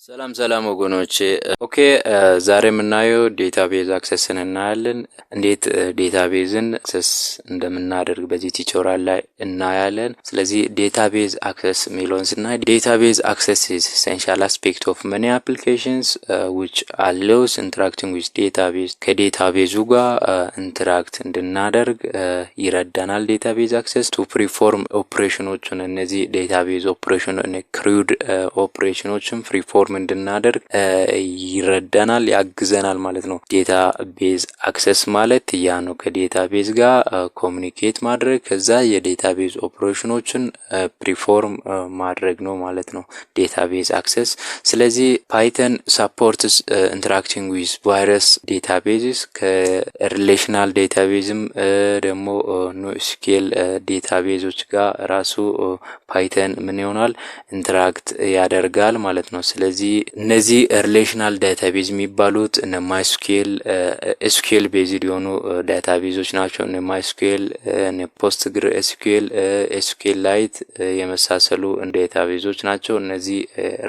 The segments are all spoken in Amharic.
ሰላም ወገኖቼ ኦኬ ዛሬ የምናየው ዴታቤዝ አክሰስን እናያለን። እንዴት ዴታቤዝን አክሰስ እንደምናደርግ በዚህ ቲዩቶሪያል ላይ እናያለን። ስለዚህ ዴታቤዝ አክሰስ የሚለውን ስናይ ዴታቤዝ አክሰስ is essential aspect of many applications which allows interacting with database ከዴታቤዙ ጋር ኢንተራክት እንድናደርግ ይረዳናል። ዴታቤዝ አክሰስ ቱ ፕሪፎርም ኦፕሬሽኖችን እነዚህ ዴታቤዝ ኦፕሬሽን ክሩድ ኦፕሬሽኖችን ፕሪፎርም እንድናደርግ ይረዳናል ያግዘናል ማለት ነው። ዴታቤዝ አክሰስ ማለት ያ ነው። ከዴታቤዝ ጋር ኮሙኒኬት ማድረግ ከዛ የዴታቤዝ ኦፕሬሽኖችን ፕሪፎርም ማድረግ ነው ማለት ነው ዴታቤዝ አክሰስ። ስለዚህ ፓይተን ሰፖርትስ ኢንተራክቲንግ ዊዝ ቫይረስ ዴታቤዝስ ከሪሌሽናል ዴታቤዝም ደግሞ ኖኤስኪኤል ዴታቤዞች ጋር ራሱ ፓይተን ምን ይሆናል ኢንተራክት ያደርጋል ማለት ነው። ስለዚህ እነዚህ ሪሌሽናል ዳታቤዝ የሚባሉት እነ ማይስኩኤል ኤስኩኤል ቤዝድ የሆኑ ዳታቤዞች ናቸው። እነ ማይስኩኤል እነ ፖስትግር ኤስኩኤል ኤስኩኤል ላይት የመሳሰሉ ዳታቤዞች ናቸው። እነዚህ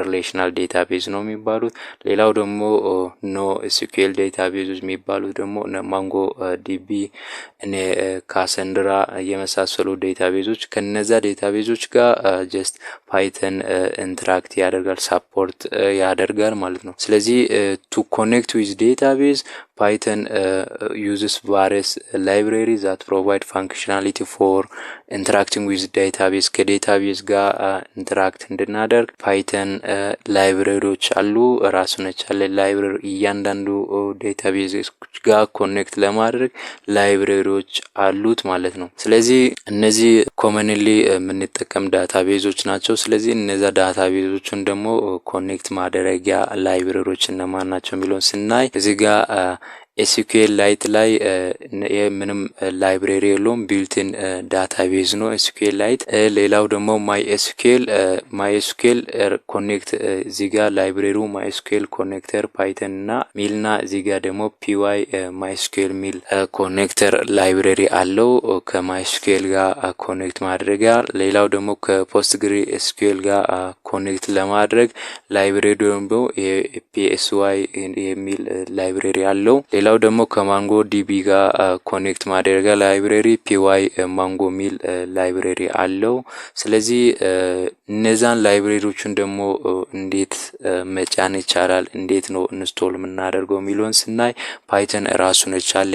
ሪሌሽናል ዳታቤዝ ነው የሚባሉት። ሌላው ደግሞ ኖ ኤስኩኤል ዳታቤዞች የሚባሉት ደግሞ እነ ማንጎ ዲቢ እነ ካሰንድራ የመሳሰሉ ዳታቤዞች ከነዛ ዳታቤዞች ጋር ጀስት ፓይተን ኢንተራክት ያደርጋል ሰፖርት ያደርጋል ማለት ነው። ስለዚህ ቱ ኮኔክት ዊዝ ዴታቤዝ ፓይተን uses various libraries that provide functionality for interacting with database ከዴታቤዝ ጋር ኢንተራክት እንድናደርግ ፓይተን ላይብረሪዎች አሉ። ራሱን የቻለ ላይብረሪ እያንዳንዱ ዴታቤዝ ጋር ኮኔክት ለማድረግ ላይብረሪዎች አሉት ማለት ነው። ስለዚህ እነዚህ ኮመንሊ የምንጠቀም ዳታቤዞች ናቸው። ስለዚህ እነዛ ዳታቤዞችን ደግሞ ኮኔክት ማድረጊያ ላይብረሪዎች እነማን ናቸው የሚለውን ስናይ እዚህ ጋር ኤስኩኤል ላይት ላይ ምንም ላይብረሪ የለውም ቢልትን ዳታቤዝ ነው ኤስኩኤል ላይት። ሌላው ደግሞ ማይኤስኩኤል ኮኔክት እዚህ ጋር ላይብረሪው ማይኤስኩኤል ኮኔክተር ፓይተን እና ሚልና እዚህ ጋር ደግሞ ፒዋይ ማይኤስኩኤል ሚል ኮኔክተር ላይብረሪ አለው ከማይኤስኩኤል ጋር ኮኔክት ማድረጊያ። ሌላው ደግሞ ከፖስትግሪ ኤስኩኤል ጋር ኮኔክት ለማድረግ ላይብረሪ ደግሞ ፒኤስዋይ የሚል ላይብረሪ አለው። ሌላው ደግሞ ከማንጎ ዲቢ ጋር ኮኔክት ማድረጊያ ላይብረሪ ፒዋይ ማንጎ ሚል ላይብረሪ አለው። ስለዚህ እነዛን ላይብረሪዎችን ደግሞ እንዴት መጫን ይቻላል፣ እንዴት ነው ኢንስቶል የምናደርገው የሚለውን ስናይ ፓይተን ራሱን የቻለ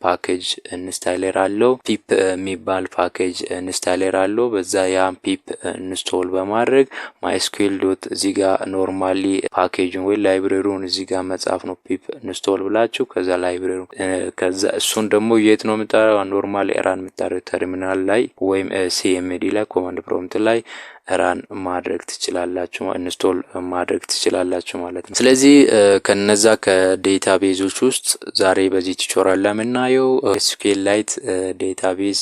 ፓኬጅ ኢንስታይለር አለው። ፒፕ የሚባል ፓኬጅ ኢንስታይለር አለው። በዛ ያን ፒፕ ኢንስቶል በማድረግ ማይስኩኤል ዶት እዚህ ጋር ኖርማሊ ፓኬጅን ወይ ላይብረሪውን እዚህ ጋር መጻፍ ነው ፒፕ ኢንስቶል ብላችሁ ከዛ ላይብረሪ ከዛ እሱን ደግሞ የት ነው የምታረው ኖርማሊ ራን የምታረው ተርሚናል ላይ ወይም ሲኤምዲ ላይ ኮማንድ ፕሮምፕት ላይ ራን ማድረግ ትችላላችሁ ኢንስቶል ማድረግ ትችላላችሁ ማለት ነው። ስለዚህ ከነዛ ከዴታቤዞች ውስጥ ዛሬ በዚህ ቲዩቶሪያል ላይ የምናየው ኤስኩኤል ላይት ዴታቤዝ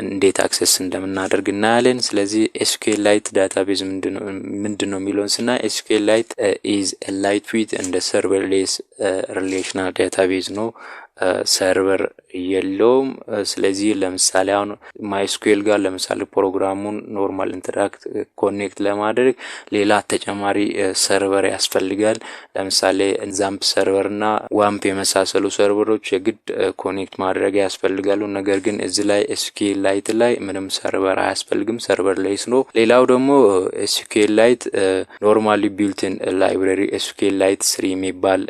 እንዴት አክሰስ እንደምናደርግ እናያለን። ስለዚህ ኤስኩኤል ላይት ዳታቤዝ ምንድነው የሚለውን ስናይ ኤስኩኤል ላይት is a lightweight and serverless relational database ነው። ሰርቨር የለውም። ስለዚህ ለምሳሌ አሁን ማይስኩኤል ጋር ለምሳሌ ፕሮግራሙን ኖርማል ኢንተራክት ኮኔክት ለማድረግ ሌላ ተጨማሪ ሰርቨር ያስፈልጋል። ለምሳሌ ዛምፕ ሰርቨር እና ዋምፕ የመሳሰሉ ሰርቨሮች የግድ ኮኔክት ማድረግ ያስፈልጋሉ። ነገር ግን እዚህ ላይ ኤስኩኤል ላይት ላይ ምንም ሰርቨር አያስፈልግም፣ ሰርቨር ሌስ ነው። ሌላው ደግሞ ኤስኩኤል ላይት ኖርማሊ ቢልትን ላይብረሪ ኤስኩኤል ላይት 3 የሚባል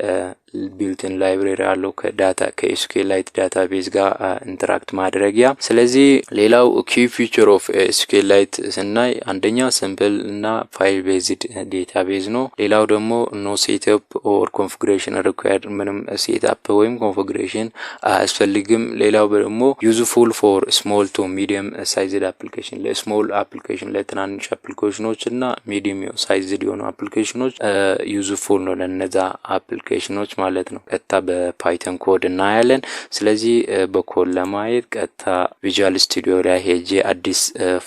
ቢልትን ላይብረሪ አለው ከዳታ ከኤስኩኤል ላይት ዳታቤዝ ጋር ኢንተራክት ማድረጊያ። ስለዚህ ሌላው ኪ ፊቸር ኦፍ ኤስኩኤል ላይት ስናይ አንደኛው ሲምፕል እና ፋይል ቤዝድ ዴታቤዝ ነው። ሌላው ደግሞ ኖ ሴትአፕ ኦር ኮንፊግሬሽን ሪኳየርድ ምንም ሴትአፕ ወይም ኮንፊግሬሽን አያስፈልግም። ሌላው ደግሞ ዩዝፉል ፎር ስሞል ቱ ሚዲየም ሳይዝድ አፕሊኬሽን ለስሞል አፕሊኬሽን ለትናንሽ አፕሊኬሽኖች እና ሚዲየም ሳይዝድ የሆኑ አፕሊኬሽኖች ዩዝፉል ነው ለነዛ አፕሊኬሽኖች ማለት ነው። ቀጥታ በፓይተን ኮድ እናያለን። ስለዚህ በኮድ ለማየት ቀጥታ ቪዥዋል ስቱዲዮ ላይ ሄጄ አዲስ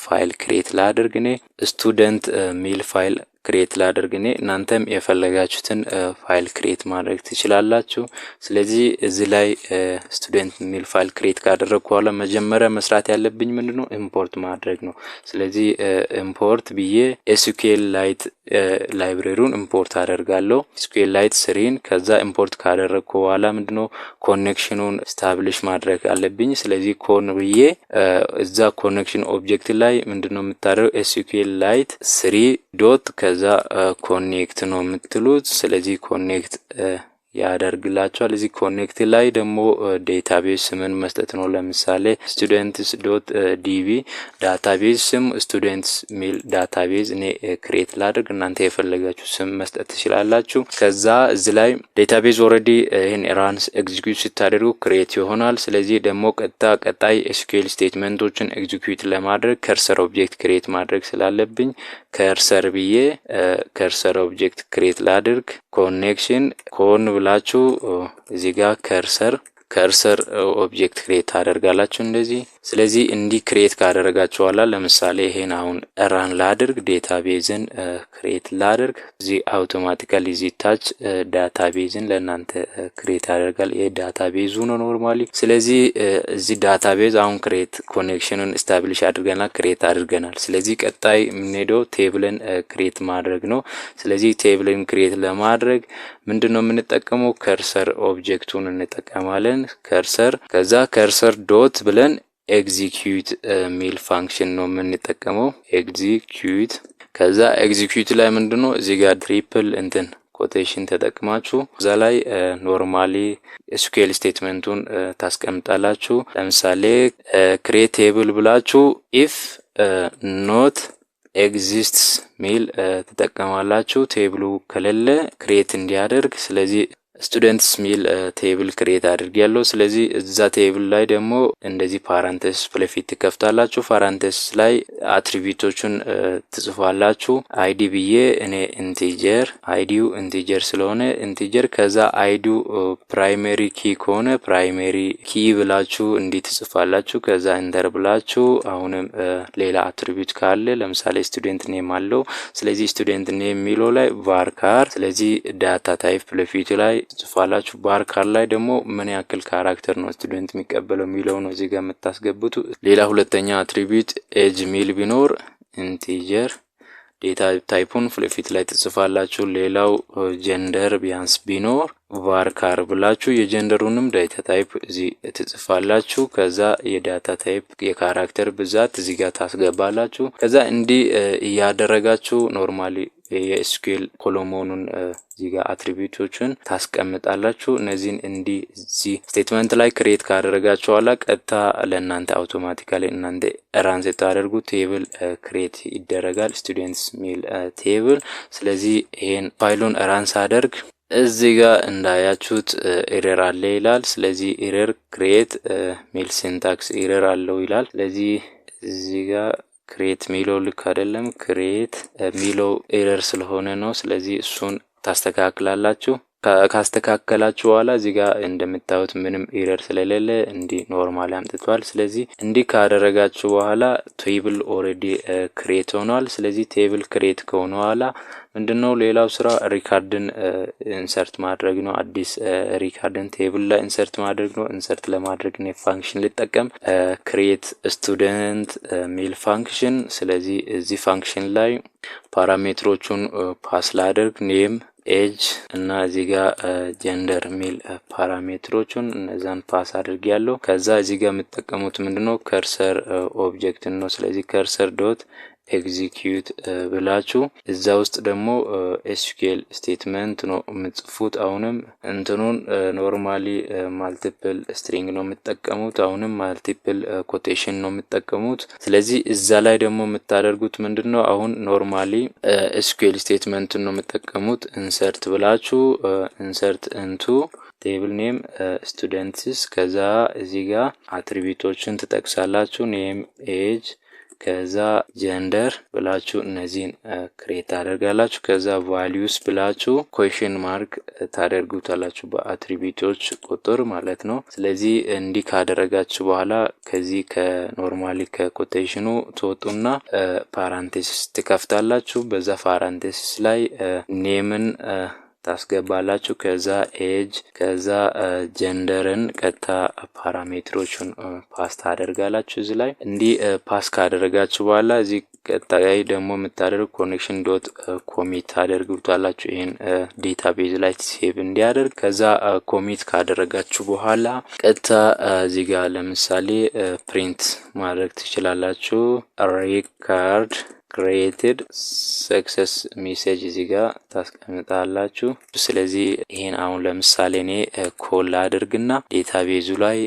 ፋይል ክሬት ላድርግ። እኔ ስቱደንት ሚል ፋይል ክሬት ላድርግ እኔ። እናንተም የፈለጋችሁትን ፋይል ክሬት ማድረግ ትችላላችሁ። ስለዚህ እዚህ ላይ ስቱደንት የሚል ፋይል ክሬት ካደረግኩ በኋላ መጀመሪያ መስራት ያለብኝ ምንድነው ኢምፖርት ማድረግ ነው። ስለዚህ ኢምፖርት ብዬ ኤስኪዩኤል ላይት ላይብሬሪውን ኢምፖርት አደርጋለሁ። ኤስኪዩኤል ላይት 3ን ከዛ ኢምፖርት ካደረግኩ በኋላ ምንድነው ኮኔክሽኑን ስታብሊሽ ማድረግ አለብኝ። ስለዚህ ኮን ብዬ እዛ ኮኔክሽን ኦብጀክት ላይ ምንድነው የምታደርገው ኤስኪዩኤል ላይት 3 ዶት ከዛ ኮኔክት ነው የምትሉት። ስለዚህ ኮኔክት ያደርግላችኋል። እዚህ ኮኔክት ላይ ደግሞ ዴታቤዝ ስምን መስጠት ነው። ለምሳሌ students ዶት ዲቢ ዳታቤዝ ስም students ሚል ዳታቤዝ እኔ ክሬት ላድርግ። እናንተ የፈለጋችሁ ስም መስጠት ትችላላችሁ። ከዛ እዚህ ላይ ዴታቤዝ ኦሬዲ ይሄን ራንስ ኤግዚኪዩት ስታደርጉ ክሬት ይሆናል። ስለዚህ ደግሞ ቀጣይ ኤስኪዩኤል ስቴትመንቶችን ኤግዚኪዩት ለማድረግ ከርሰር ኦብጀክት ክሬት ማድረግ ስላለብኝ ከርሰር ብዬ ከርሰር ኦብጀክት ክሬት ላድርግ። ኮኔክሽን ኮን ብላችሁ እዚህ ጋር ከርሰር ኦብጀክት ክሬት ታደርጋላችሁ እንደዚህ። ስለዚህ እንዲህ ክሬት ካደረጋችሁ በኋላ ለምሳሌ ይሄን አሁን ራን ላድርግ፣ ዴታቤዝን ክሬት ላድርግ። እዚህ አውቶማቲካሊ እዚህ ታች ዳታቤዝን ለእናንተ ክሬት ያደርጋል። ይሄ ዳታቤዙ ነው ኖርማሊ። ስለዚህ እዚህ ዳታቤዝ አሁን ክሬት ኮኔክሽኑን ስታብሊሽ አድርገናል፣ ክሬት አድርገናል። ስለዚህ ቀጣይ የምንሄደው ቴብልን ክሬት ማድረግ ነው። ስለዚህ ቴብልን ክሬት ለማድረግ ምንድነው የምንጠቀመው? ከርሰር ኦብጀክቱን እንጠቀማለን። ከርሰር ከዛ ከርሰር ዶት ብለን ኤግዚኪዩት ሚል ፋንክሽን ነው የምንጠቀመው። ኤግዚኪዩት ከዛ ኤግዚኪዩት ላይ ምንድነው እዚህ ጋር ትሪፕል ኮቴሽን ተጠቅማችሁ እዛ ላይ ኖርማሊ ኤስኪዩኤል ስቴትመንቱን ታስቀምጣላችሁ። ለምሳሌ ክሬት ቴብል ብላችሁ ኢፍ ኖት ኤግዚስትስ ሚል ተጠቀማላችሁ። ቴብሉ ከሌለ ክሬት እንዲያደርግ። ስለዚህ ስቱደንትስ ሚል ቴብል ክሬት አድርጌያለሁ። ስለዚህ እዛ ቴብል ላይ ደግሞ እንደዚህ ፓራንቴስ ፍለፊት ትከፍታላችሁ። ፓራንቴስ ላይ አትሪቢዩቶቹን ትጽፋላችሁ። አይዲ ብዬ እኔ ኢንቲጀር፣ አይዲው ኢንቲጀር ስለሆነ ኢንቲጀር፣ ከዛ አይዲው ፕራይመሪ ኪ ከሆነ ፕራይመሪ ኪ ብላችሁ እንዲህ ትጽፋላችሁ። ከዛ ኢንተር ብላችሁ አሁንም ሌላ አትሪቢዩት ካለ ለምሳሌ ስቱደንት ኔም አለው። ስለዚህ ስቱደንት ኔም የሚለው ላይ ቫርካር፣ ስለዚህ ዳታ ታይፕ ፍለፊት ላይ ጽፋላችሁ። ባርካር ላይ ደግሞ ምን ያክል ካራክተር ነው ስቱደንት የሚቀበለው የሚለው ነው እዚህ ጋር የምታስገቡት። ሌላ ሁለተኛ አትሪቢዩት ኤጅ ሚል ቢኖር ኢንቲጀር ዴታ ታይፑን ፍለፊት ላይ ትጽፋላችሁ። ሌላው ጀንደር ቢያንስ ቢኖር ቫርካር ብላችሁ የጀንደሩንም ዳታ ታይፕ እዚህ ትጽፋላችሁ። ከዛ የዳታ ታይፕ የካራክተር ብዛት እዚህ ጋር ታስገባላችሁ። ከዛ እንዲህ እያደረጋችሁ ኖርማሊ የኤስኪዩኤል ኮሎሞኑን እዚህ ጋር አትሪቢዩቶችን ታስቀምጣላችሁ። እነዚህን እንዲህ እዚህ ስቴትመንት ላይ ክሬት ካደረጋችሁ በኋላ ቀጥታ ለእናንተ አውቶማቲካሊ እናንተ ራን ስታደርጉ ቴብል ክሬት ይደረጋል፣ ስቱደንትስ ሚል ቴብል። ስለዚህ ይሄን ፋይሉን ራን ሳደርግ እዚህ ጋር እንዳያችሁት ኤረር አለ ይላል። ስለዚህ ኤረር ክሬት ሚል ሲንታክስ ኤረር አለው ይላል። ስለዚህ እዚህ ጋር ክሬት ሚለው ልክ አይደለም፣ ክሬት ሚለው ኤረር ስለሆነ ነው። ስለዚህ እሱን ታስተካክላላችሁ። ካስተካከላችሁ በኋላ እዚህ ጋር እንደምታዩት ምንም ኤረር ስለሌለ እንዲህ ኖርማል አምጥቷል። ስለዚህ እንዲህ ካደረጋችሁ በኋላ ቴብል ኦሬዲ ክሬት ሆኗል። ስለዚህ ቴብል ክሬት ከሆነ በኋላ ምንድነው ሌላው ስራ ሪካርድን ኢንሰርት ማድረግ ነው። አዲስ ሪካርድን ቴብል ላይ ኢንሰርት ማድረግ ነው። ኢንሰርት ለማድረግ ነው ፋንክሽን ልጠቀም ክሬት ስቱደንት ሚል ፋንክሽን። ስለዚህ እዚህ ፋንክሽን ላይ ፓራሜትሮቹን ፓስ ላደርግ ኔም ኤጅ እና እዚህ ጋር ጀንደር ሚል ፓራሜትሮቹን እነዛን ፓስ አድርጌያለሁ። ከዛ እዚህ ጋር የምትጠቀሙት ምንድነው ከርሰር ኦብጀክት ነው። ስለዚህ ከርሰር ዶት ኤግዚኪዩት ብላችሁ እዛ ውስጥ ደግሞ ኤስኪዩኤል ስቴትመንት ነው የምትጽፉት። አሁንም እንትኑን ኖርማሊ ማልቲፕል ስትሪንግ ነው የምትጠቀሙት። አሁንም ማልቲፕል ኮቴሽን ነው የምትጠቀሙት። ስለዚህ እዛ ላይ ደግሞ የምታደርጉት ምንድነው አሁን ኖርማሊ ኤስኪዩኤል ስቴትመንት ነው የምትጠቀሙት። ኢንሰርት ብላችሁ ኢንሰርት ኢንቱ ቴብል ኔም ስቱደንትስ ከዛ እዚህ ጋር አትሪቢዩቶችን ትጠቅሳላችሁ። ኔም ኤጅ ከዛ ጀንደር ብላችሁ እነዚህን ክሬት ታደርጋላችሁ። ከዛ ቫልዩስ ብላችሁ ኩዌስችን ማርክ ታደርጉታላችሁ በአትሪቢዩቶች ቁጥር ማለት ነው። ስለዚህ እንዲህ ካደረጋችሁ በኋላ ከዚህ ከኖርማሊ ከኮቴሽኑ ትወጡና ፓራንቴሲስ ትከፍታላችሁ። በዛ ፓራንቴሲስ ላይ ኔምን ታስገባላችሁ። ከዛ ኤጅ ከዛ ጀንደርን ቀጥታ ፓራሜትሮቹን ፓስ ታደርጋላችሁ። እዚህ ላይ እንዲህ ፓስ ካደረጋችሁ በኋላ እዚህ ቀጣይ ደግሞ የምታደርጉ ኮኔክሽን ዶት ኮሚት ታደርጉታላችሁ። ይሄን ዴታቤዝ ላይ ሴቭ እንዲያደርግ። ከዛ ኮሚት ካደረጋችሁ በኋላ ቀጥታ እዚህ ጋር ለምሳሌ ፕሪንት ማድረግ ትችላላችሁ። ሪካርድ created success ሜሴጅ እዚህ ጋር ታስቀምጣላችሁ። ስለዚህ ይሄን አሁን ለምሳሌ እኔ ኮል አድርግና ዴታቤዙ ላይ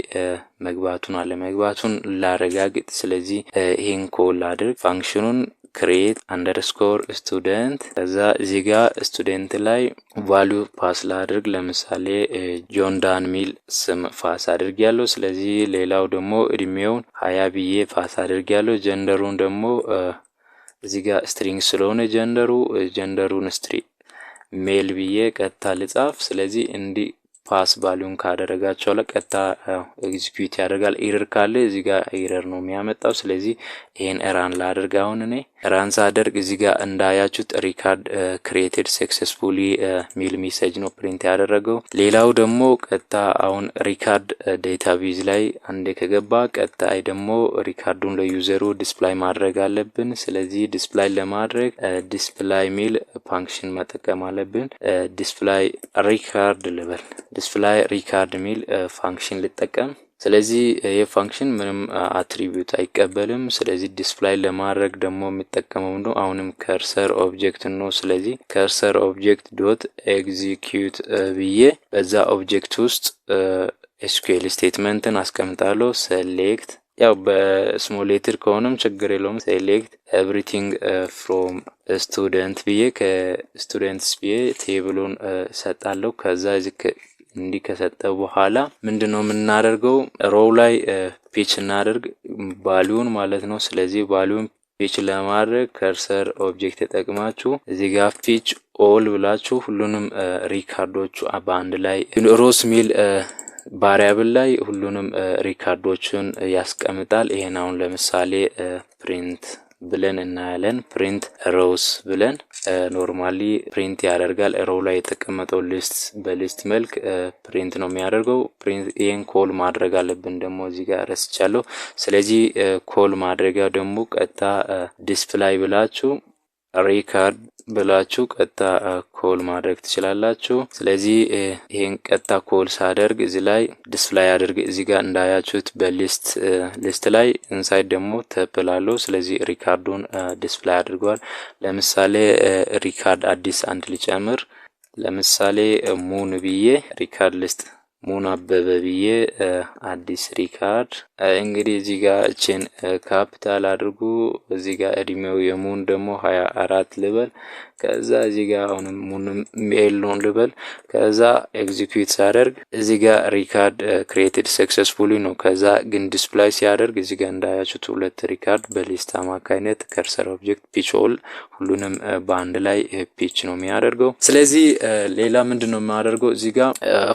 መግባቱን አለመግባቱን ላረጋግጥ። ስለዚህ ይሄን ኮል አድርግ ፋንክሽኑን create underscore student ከዛ እዚህ ጋር ስቱደንት ላይ ቫልዩ ፓስ ላድርግ። ለምሳሌ ጆን ዳን ሚል ስም ፓስ አድርጊያለሁ። ስለዚህ ሌላው ደግሞ እድሜውን 20 ብዬ ፓስ አድርጊያለሁ። ጀንደሩን ደግሞ እዚህ ጋር ስትሪንግ ስለሆነ ጀንደሩን ሜል ብዬ ቀጥታ ልጻፍ። ስለዚህ እንዲህ ፓስ ቫልዩን ካደረጋቸው ለቀጥታ ኤግዚኪዩት ያደርጋል። ኤረር ካለ እዚህ ጋር ኤረር ነው የሚያመጣው። ስለዚህ ይሄን ራን ላድርግ። አሁን እኔ ራን ሳደርግ እዚህ ጋር እንዳያችሁት ሪካርድ ክሬትድ ሰክሰስፉሊ ሚል ሜሴጅ ነው ፕሪንት ያደረገው። ሌላው ደግሞ ቀጥታ አሁን ሪካርድ ዴታቤዝ ላይ አንዴ ከገባ ቀጣይ ደግሞ ሪካርዱን ለዩዘሩ ዲስፕላይ ማድረግ አለብን። ስለዚህ ዲስፕላይ ለማድረግ ዲስፕላይ ሚል ፋንክሽን መጠቀም አለብን። ዲስፕላይ ሪካርድ ልበል ዲስፕላይ ሪካርድ ሚል ፋንክሽን ልጠቀም። ስለዚህ ይሄ ፋንክሽን ምንም አትሪቢዩት አይቀበልም። ስለዚህ ዲስፕላይ ለማድረግ ደግሞ የሚጠቀመው ነው አሁንም ከርሰር ኦብጀክት ነው። ስለዚህ ከርሰር ኦብጀክት ዶት ኤግዚኪዩት ብዬ በዛ ኦብጀክት ውስጥ ኤስኪዩኤል ስቴትመንትን አስቀምጣለሁ። ሴሌክት ያው በስሞል ሌተር ከሆነም ችግር የለውም። ሴሌክት ኤቭሪቲንግ ፍሮም ስቱደንት ብዬ ከስቱደንትስ ብዬ ቴብሉን ሰጣለሁ። ከዛ እንዲህ ከሰጠ በኋላ ምንድነው የምናደርገው ሮው ላይ ፒች እናደርግ ቫልዩን ማለት ነው። ስለዚህ ቫልዩን ፒች ለማድረግ ከርሰር ኦብጀክት ተጠቅማችሁ እዚህ ጋር ፒች ኦል ብላችሁ ሁሉንም ሪካርዶቹ በአንድ ላይ ሮስ ሚል ቫሪያብል ላይ ሁሉንም ሪካርዶችን ያስቀምጣል። ይሄን አሁን ለምሳሌ ፕሪንት ብለን እናያለን። ፕሪንት ሮውስ ብለን ኖርማሊ ፕሪንት ያደርጋል። ሮው ላይ የተቀመጠው ሊስት በሊስት መልክ ፕሪንት ነው የሚያደርገው። ፕሪንት ይሄን ኮል ማድረግ አለብን ደግሞ እዚህ ጋር ረስቻለሁ። ስለዚህ ኮል ማድረጊያው ደግሞ ቀጥታ ዲስፕላይ ብላችሁ ሪካርድ ብላችሁ ቀጥታ ኮል ማድረግ ትችላላችሁ። ስለዚህ ይሄን ቀጥታ ኮል ሳደርግ እዚህ ላይ ዲስፕላይ አድርግ። እዚህ ጋር እንዳያችሁት በሊስት ላይ ኢንሳይድ ደግሞ ተብላለው። ስለዚህ ሪካርዱን ዲስፕላይ አድርጓል። ለምሳሌ ሪካርድ አዲስ አንድ ሊጨምር። ለምሳሌ ሙን ብዬ ሪካርድ ሊስት ሙን አበበ ብዬ አዲስ ሪካርድ እንግዲህ እዚህ ጋር እቺን ካፒታል አድርጉ። እዚህ ጋር እድሜው የሙን ደግሞ 24 ልበል። ከዛ እዚህ ጋር አሁንም ሙን ሜል ነው ልበል። ከዛ ኤግዚኪዩት ሳደርግ እዚህ ጋር ሪካርድ ክሬትድ ሰክሰስፉሊ ነው። ከዛ ግን ዲስፕላይ ሲያደርግ እዚህ ጋር እንዳያችሁት ሁለት ሪካርድ በሊስት አማካይነት ከርሰር ኦብጀክት ፒች ኦል ሁሉንም በአንድ ላይ ፒች ነው የሚያደርገው። ስለዚህ ሌላ ምንድነው የማደርገው እዚህ ጋር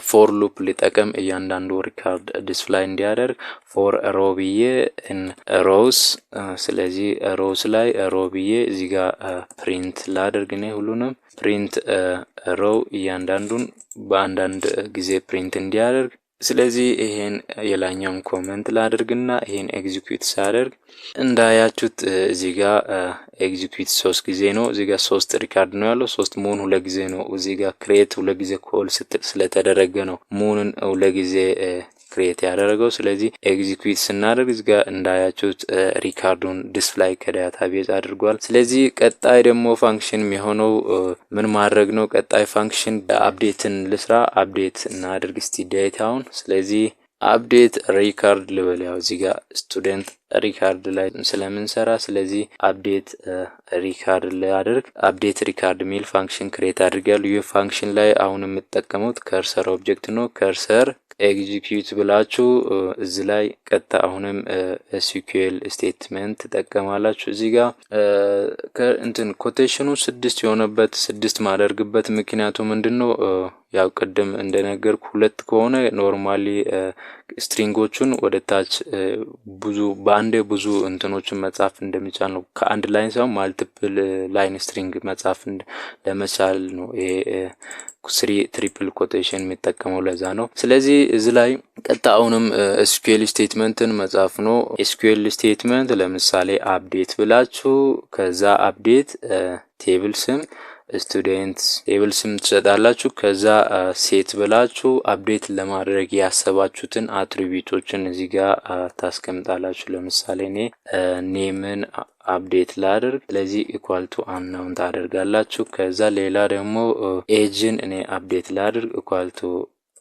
ፎር ሉፕ ሊጠቀም እያንዳንዱ ሪካርድ ዲስፕላይ እንዲያደርግ ፎር ሮ ብዬ ሮውስ። ስለዚህ ሮውስ ላይ ሮ ብዬ እዚህ ጋር ፕሪንት ላደርግ ነው ሁሉንም ፕሪንት ሮው እያንዳንዱን በአንዳንድ ጊዜ ፕሪንት እንዲያደርግ። ስለዚህ ይሄን የላኛውን ኮሜንት ላድርግና ይሄን ኤግዚኪዩት ሳደርግ እንዳያችሁት እዚህ ጋር ኤግዚኪዩት 3 ጊዜ ነው። እዚህ ጋር 3 ሪካርድ ነው ያለው። 3 ሙን 2 ጊዜ ነው። እዚህ ጋር ክሬት 2 ጊዜ ኮል ስለተደረገ ነው ሙንን 2 ጊዜ ክሬት ያደረገው። ስለዚህ ኤግዚኪዩት ስናደርግ እዚህ ጋር እንዳያችሁት ሪካርዱን ዲስፕላይ ከዳታቤዝ አድርጓል። ስለዚህ ቀጣይ ደግሞ ፋንክሽን የሚሆነው ምን ማድረግ ነው? ቀጣይ ፋንክሽን አፕዴትን ልስራ። አፕዴት እናድርግ እስቲ ዴታውን። ስለዚህ አፕዴት ሪካርድ ልበል። ያው እዚህ ጋር ስቱደንት ሪካርድ ላይ ስለምንሰራ ስለዚህ አፕዴት ሪካርድ ላድርግ። አፕዴት ሪካርድ ሚል ፋንክሽን ክሬት አድርጋለሁ። ይህ ፋንክሽን ላይ አሁን የምጠቀመው ከርሰር ኦብጀክት ነው። ከርሰር ኤግዚኪዩት ብላችሁ እዚህ ላይ ቀጥታ አሁንም ኤስኪዩኤል ስቴትመንት ተጠቀማላችሁ። እዚህ ጋር እንትን ኮቴሽኑ 6 የሆነበት 6 ማደርግበት ምክንያቱ ምንድነው? ያው ቅድም እንደነገርኩ 2 ከሆነ ኖርማሊ ስትሪንጎቹን ወደ ታች ብዙ በአንዴ ብዙ እንትኖችን መጻፍ እንደሚቻል ነው። ከአንድ ላይን ሳይሆን ማልቲፕል ላይን ስትሪንግ መጻፍ ለመቻል ነው ይሄ ትሪፕል ኮቴሽን የሚጠቀመው ለዛ ነው። ስለዚህ እዚህ ላይ ቀጣውንም ኤስኪዩኤል ስቴትመንትን መጻፍ ነው። ኤስኪዩኤል ስቴትመንት ለምሳሌ አፕዴት ብላችሁ ከዛ አፕዴት ቴብል ስም ስቱደንት ቴብል ስም ትሰጣላችሁ። ከዛ ሴት ብላችሁ አፕዴት ለማድረግ ያሰባችሁትን አትሪቢዩቶችን እዚህ ጋር ታስቀምጣላችሁ። ለምሳሌ እኔ ኔምን አፕዴት ላድርግ፣ ስለዚህ ኢኳል ቱ አንናውን ታደርጋላችሁ። ከዛ ሌላ ደግሞ ኤጅን እኔ አፕዴት ላድርግ ኢኳል ቱ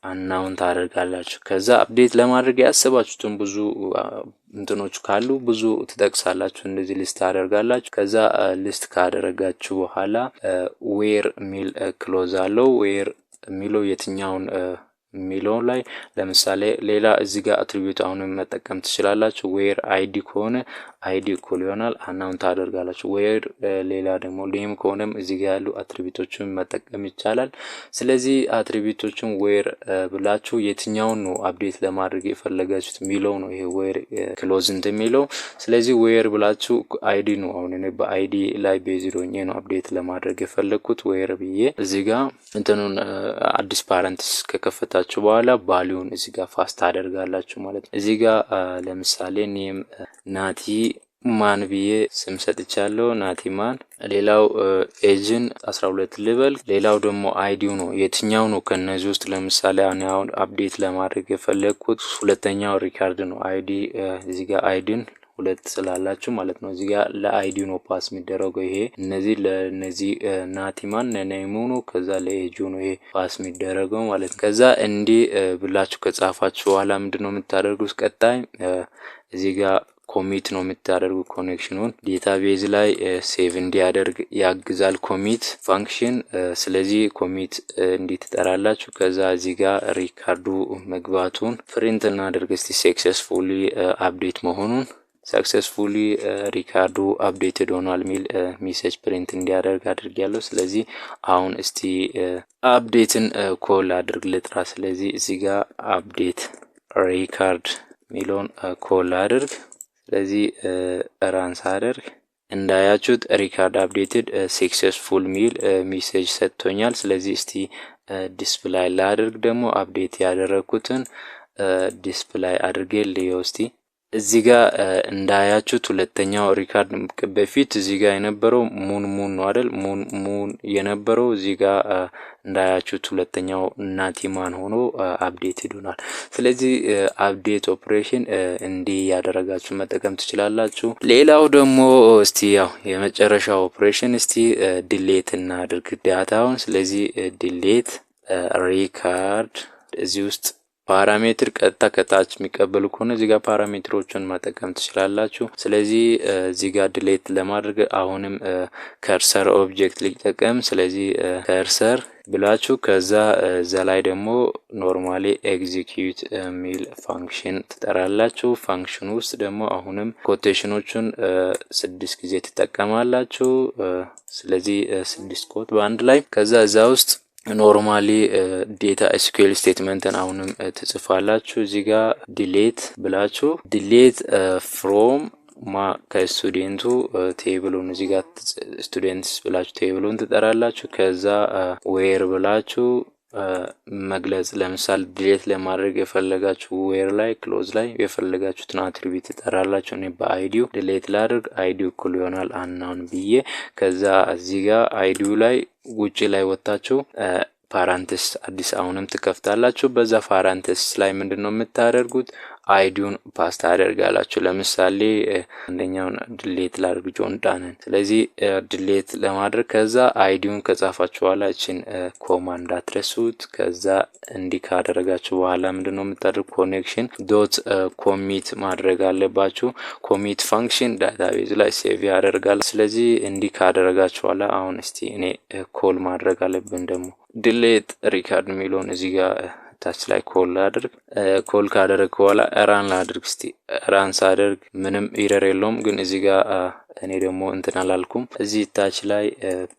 አንናውን ታደርጋላችሁ። ከዛ አፕዴት ለማድረግ ያሰባችሁትን ብዙ እንትኖች ካሉ ብዙ ትጠቅሳላችሁ፣ እንደዚህ ሊስት ታደርጋላችሁ። ከዛ ሊስት ካደረጋችሁ በኋላ ዌር ሚል ክሎዝ አለው። ዌር የሚለው የትኛውን የሚለው ላይ ለምሳሌ ሌላ እዚህ ጋር አትሪቢዩት አሁንም መጠቀም ትችላላችሁ። ዌር አይዲ ከሆነ አይዲ እኩል ይሆናል አናውን ታደርጋላችሁ። ዌር ሌላ ደግሞ ኔም ከሆነም እዚህ ጋር ያሉ አትሪቢዩቶችን መጠቀም ይቻላል። ስለዚህ አትሪቢዩቶችን ዌር ብላችሁ የትኛውን ነው አፕዴት ለማድረግ የፈለጋችሁት የሚለው ነው ይሄ ዌር ክሎዝ እንደሚለው። ስለዚህ ዌር ብላችሁ አይዲ ነው አሁን እኔ በአይዲ ላይ ቤዝድ ሆኜ ነው አፕዴት ለማድረግ የፈለኩት ዌር ብዬ እዚህ ጋር እንትኑን አዲስ ፓረንትስ ከከፈታችሁ በኋላ ቫልዩን እዚህ ጋር ፋስት አደርጋላችሁ ማለት ነው። እዚህ ጋር ለምሳሌ ኔም ናቲ ማን ብዬ ስም ሰጥቻለሁ፣ ናቲ ማን። ሌላው ኤጅን 12 ልበል። ሌላው ደግሞ አይዲው ነው የትኛው ነው ከነዚህ ውስጥ ለምሳሌ አሁን አፕዴት ለማድረግ የፈለኩት ሁለተኛው ሪካርድ ነው። አይዲ እዚህ ጋር አይዲን 2 ስላላችሁ ማለት ነው። እዚህ ጋር ለአይዲ ነው ፓስ የሚደረገው ይሄ እነዚህ ለነዚህ ናቲማን ነኔሙ ነው። ከዛ ለኤጁ ነው ይሄ ፓስ የሚደረገው ማለት ነው። ከዛ እንዲህ ብላችሁ ከጻፋችሁ በኋላ ምንድነው የምታደርጉት? ቀጣይ እዚህ ጋር ኮሚት ነው የምታደርጉ ኮኔክሽኑን ዴታቤዝ ላይ ሴቭ እንዲያደርግ ያግዛል ኮሚት ፋንክሽን። ስለዚህ ኮሚት እንዲህ ትጠራላችሁ። ከዛ እዚህ ጋር ሪካርዱ መግባቱን ፕሪንት እናደርግ እስቲ ሰክሰስፉሊ አፕዴት መሆኑን ሰክሰስፉሊ ሪካርዱ አፕዴትድ ሆኗል ሚል ሜሴጅ ፕሪንት እንዲያደርግ አድርጌያለሁ። ስለዚህ አሁን እስቲ አፕዴትን ኮል አድርግ ልጥራ። ስለዚህ እዚህ ጋር አፕዴት ሪካርድ ሚለውን ኮል አድርግ። ስለዚህ ራንስ አድርግ እንዳያችሁት ሪካርድ አፕዴትድ ሰክሰስፉል ሚል ሜሴጅ ሰጥቶኛል። ስለዚህ እስቲ ዲስፕላይ ላድርግ ደግሞ አፕዴት ያደረኩትን ዲስፕላይ አድርጌ ልየው እስቲ። እዚህ ጋር እንዳያችሁት ሁለተኛው ሪካርድ በፊት እዚህ ጋር የነበረው ሙን ነው አይደል? ሙን የነበረው እዚህ ጋር እንዳያችሁት ሁለተኛው ናቲማን ሆኖ አፕዴት ይሆናል። ስለዚህ አፕዴት ኦፕሬሽን እንዲህ ያደረጋችሁ መጠቀም ትችላላችሁ። ሌላው ደግሞ እስቲ ያው የመጨረሻው ኦፕሬሽን እስቲ ዲሌት እናድርግ ዳታውን። ስለዚህ ዲሌት ሪካርድ እዚህ ውስጥ ፓራሜትር ቀጥታ ከታች የሚቀበሉ ከሆነ እዚህ ጋር ፓራሜትሮችን መጠቀም ትችላላችሁ። ስለዚህ እዚህ ጋር ዲሌት ለማድረግ አሁንም ከርሰር ኦብጀክት ሊጠቀም። ስለዚህ ከርሰር ብላችሁ ከዛ እዛ ላይ ደግሞ ኖርማሊ ኤግዚኪዩት ሚል ፋንክሽን ትጠራላችሁ። ፋንክሽን ውስጥ ደግሞ አሁንም ኮቴሽኖቹን 6 ጊዜ ትጠቀማላችሁ። ስለዚህ 6 ኮት በአንድ ላይ ከዛ እዛ ውስጥ ኖርማሊ ዴታ ኤስኪዩኤል ስቴትመንትን አሁንም ትጽፋላችሁ። እዚህ ጋር ዲሌት ብላችሁ ዲሌት ፍሮም ከስቱዴንቱ ቴብሉን እዚህ ጋር ስቱደንትስ ብላችሁ ቴብሉን ትጠራላችሁ። ከዛ ዌር ብላችሁ መግለጽ ለምሳሌ ዲሌት ለማድረግ የፈለጋችሁ ዌር ላይ ክሎዝ ላይ የፈለጋችሁትን አትሪቢዩት ትጠራላችሁ። እኔ በአይዲው ዲሌት ላድርግ አይዲው እኩል ይሆናል አናውን ብዬ ከዛ እዚህ ጋር አይዲው ላይ ውጪ ላይ ወጣችሁ ፓራንተስ አዲስ አሁንም ትከፍታላችሁ። በዛ ፓራንተስ ላይ ምንድነው የምታደርጉት? አይዲውን ፓስ ታደርጋላችሁ። ለምሳሌ አንደኛውን ዲሌት ላድርግ ጆን ዳንን። ስለዚህ ዲሌት ለማድረግ ከዛ አይዲውን ከጻፋችሁ በኋላ እቺን ኮማንድ አትረሱት። ከዛ እንዲህ ካደረጋችሁ በኋላ ምንድነው የምታደርጉት? ኮኔክሽን ዶት ኮሚት ማድረግ አለባችሁ። ኮሚት ፋንክሽን ዳታቤዝ ላይ ሴቭ ያደርጋል። ስለዚህ እንዲህ ካደረጋችሁ በኋላ አሁን እስቲ እኔ ኮል ማድረግ አለብን ደግሞ ዲሌት ሪካርድ ሚለውን እዚህ ጋር ታች ላይ ኮል ላድርግ። ኮል ካደረግ በኋላ ራን ላድርግ። እስቲ ራን ሳደርግ ምንም ኢረር የለውም። ግን እዚህ ጋር እኔ ደግሞ እንትን አላልኩም። እዚህ ታች ላይ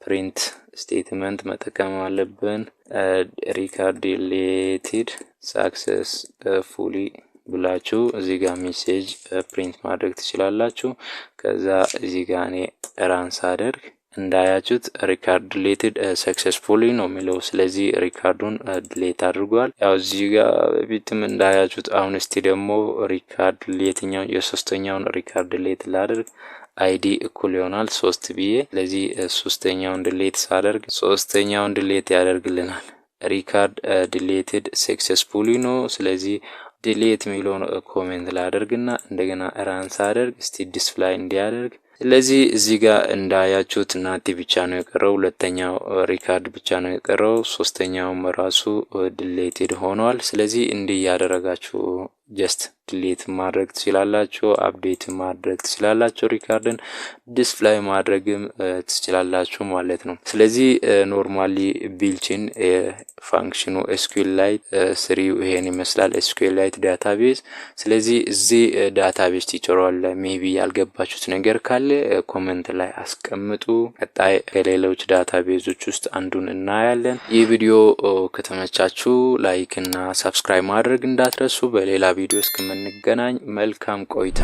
ፕሪንት ስቴትመንት መጠቀም አለብን። ሪካርድ ዲሌትድ ሳክሰስፉሊ ብላችሁ እዚህ ጋር ሜሴጅ ፕሪንት ማድረግ ትችላላችሁ። ከዛ እዚህ ጋር እኔ ራን ሳደርግ እንዳያችሁት ሪካርድ ዲሌትድ ሰክሰስፉሊ ነው የሚለው። ስለዚህ ሪካርዱን ዲሌት አድርጓል። ያው እዚህ ጋር በፊትም እንዳያችሁት። አሁን እስቲ ደግሞ ሪካርድ የትኛው የሶስተኛውን ሪካርድ ዲሌት ላድርግ። አይዲ እኩል ይሆናል 3 ብዬ። ስለዚህ ሶስተኛውን ዲሌት ሳደርግ ሶስተኛውን ዲሌት ያደርግልናል። ሪካርድ ዲሌትድ ሰክሰስፉሊ ነው። ስለዚህ ዲሌት የሚለውን ኮሜንት ላደርግና እንደገና ራን ሳደርግ እስቲ ዲስፕላይ እንዲያደርግ። ስለዚህ እዚህ ጋር እንዳያችሁት ናቲ ብቻ ነው የቀረው። ሁለተኛው ሪካርድ ብቻ ነው የቀረው። ሶስተኛውም ራሱ ዲሌትድ ሆኗል። ስለዚህ እንዲህ ያደረጋችሁ ጀስት ዲሌት ማድረግ ትችላላችሁ፣ አፕዴት ማድረግ ትችላላችሁ፣ ሪካርድን ዲስፕላይ ማድረግም ትችላላችሁ ማለት ነው። ስለዚህ ኖርማሊ ቢልችን ፋንክሽኑ ኤስኩኤልላይት ስሪው ይሄን ይመስላል። ኤስኩኤልላይት ዳታቤዝ። ስለዚህ እዚህ ዳታቤዝ ቲዩቶሪያል ላይ ሜቢ ያልገባችሁት ነገር ካለ ኮሜንት ላይ አስቀምጡ። ቀጣይ ከሌሎች ዳታቤዞች ውስጥ አንዱን እናያለን። ይህ ቪዲዮ ከተመቻችሁ ላይክ እና ሰብስክራይብ ማድረግ እንዳትረሱ። በሌላ ቪዲዮ እስከምንገናኝ መልካም ቆይታ።